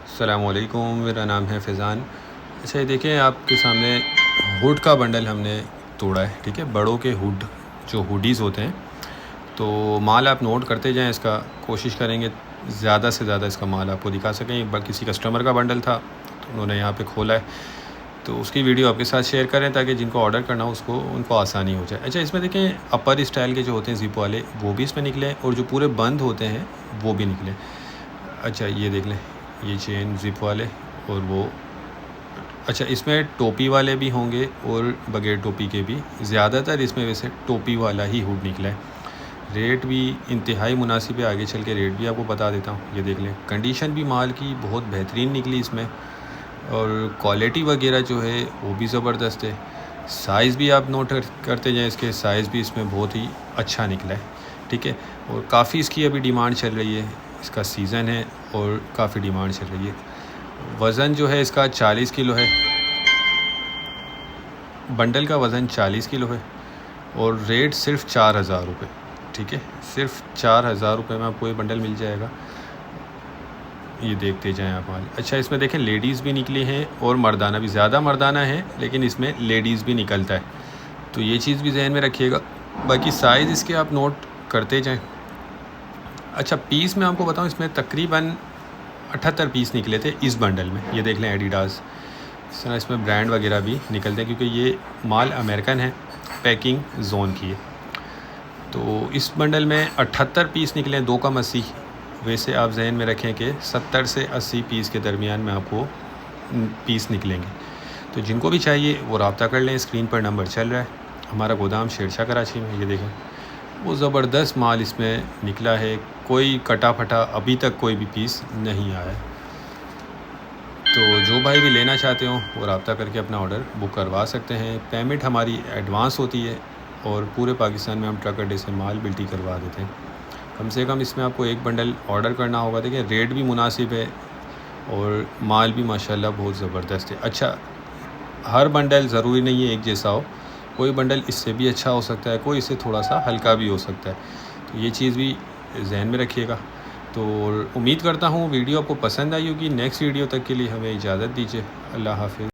अस्सलामुअलैकुम, मेरा नाम है फ़ैज़ान। अच्छा ये देखें आपके सामने हुड का बंडल हमने तोड़ा है, ठीक है। बड़ों के हुड जो हुडीज़ होते हैं, तो माल आप नोट करते जाएं, इसका कोशिश करेंगे ज़्यादा से ज़्यादा इसका माल आपको दिखा सकें। एक बार किसी कस्टमर का बंडल था तो उन्होंने यहाँ पे खोला है, तो उसकी वीडियो आपके साथ शेयर करें ताकि जिनको ऑर्डर करना हो उसको उनको आसानी हो जाए। अच्छा इसमें देखें अपर स्टाइल के जो होते हैं ज़िप वाले वो भी इसमें निकले और जो पूरे बंद होते हैं वो भी निकले। अच्छा ये देख लें, ये चेन ज़िप वाले और वो। अच्छा इसमें टोपी वाले भी होंगे और बगैर टोपी के भी। ज़्यादातर इसमें वैसे टोपी वाला ही हुड निकला है। रेट भी इंतहाई मुनासिब है, आगे चल के रेट भी आपको बता देता हूँ। ये देख लें, कंडीशन भी माल की बहुत बेहतरीन निकली इसमें और क्वालिटी वगैरह जो है वो भी ज़बरदस्त है। साइज़ भी आप नोट करते जाएँ, इसके साइज़ भी इसमें बहुत ही अच्छा निकला है, ठीक है। और काफ़ी इसकी अभी डिमांड चल रही है, इसका सीज़न है और काफ़ी डिमांड चल रही है। वज़न जो है इसका 40 किलो है, बंडल का वज़न 40 किलो है और रेट सिर्फ 4000 रुपये, ठीक है। सिर्फ 4000 रुपये में आपको ये बंडल मिल जाएगा। ये देखते जाएं आप माल। अच्छा इसमें देखें लेडीज़ भी निकली हैं और मर्दाना भी, ज़्यादा मर्दाना है लेकिन इसमें लेडीज़ भी निकलता है, तो ये चीज़ भी जहन में रखिएगा। बाकी साइज़ इसके आप नोट करते जाएं। अच्छा पीस मैं आपको बताऊं, इसमें तकरीबन 78 पीस निकले थे इस बंडल में। ये देख लें एडिडास, इस तरह इसमें ब्रांड वगैरह भी निकलते हैं क्योंकि ये माल अमेरिकन है, पैकिंग जोन की है। तो इस बंडल में 78 पीस निकले, 2 कम 80। वैसे आप जहन में रखें कि 70 से 80 पीस के दरमियान में आपको पीस निकलेंगे। तो जिनको भी चाहिए वो रब्ता कर लें, स्क्रीन पर नंबर चल रहा है। हमारा गोदाम शेरशाह कराची में। ये देखें वो ज़बरदस्त माल इसमें निकला है, कोई कटा फटा अभी तक कोई भी पीस नहीं आया है। तो जो भाई भी लेना चाहते हो वो रब्ता करके अपना ऑर्डर बुक करवा सकते हैं। पेमेंट हमारी एडवांस होती है और पूरे पाकिस्तान में हम ट्रक अड्डे से माल बिल्टी करवा देते हैं। कम से कम इसमें आपको एक बंडल ऑर्डर करना होगा। देखिए रेट भी मुनासिब है और माल भी माशाल्लाह बहुत ज़बरदस्त है। अच्छा हर बंडल ज़रूरी नहीं है एक जैसा हो, कोई बंडल इससे भी अच्छा हो सकता है, कोई इससे थोड़ा सा हल्का भी हो सकता है, तो ये चीज़ भी जहन में रखिएगा। तो उम्मीद करता हूँ वीडियो आपको पसंद आई होगी। नेक्स्ट वीडियो तक के लिए हमें इजाज़त दीजिए। अल्लाह हाफ़िज़।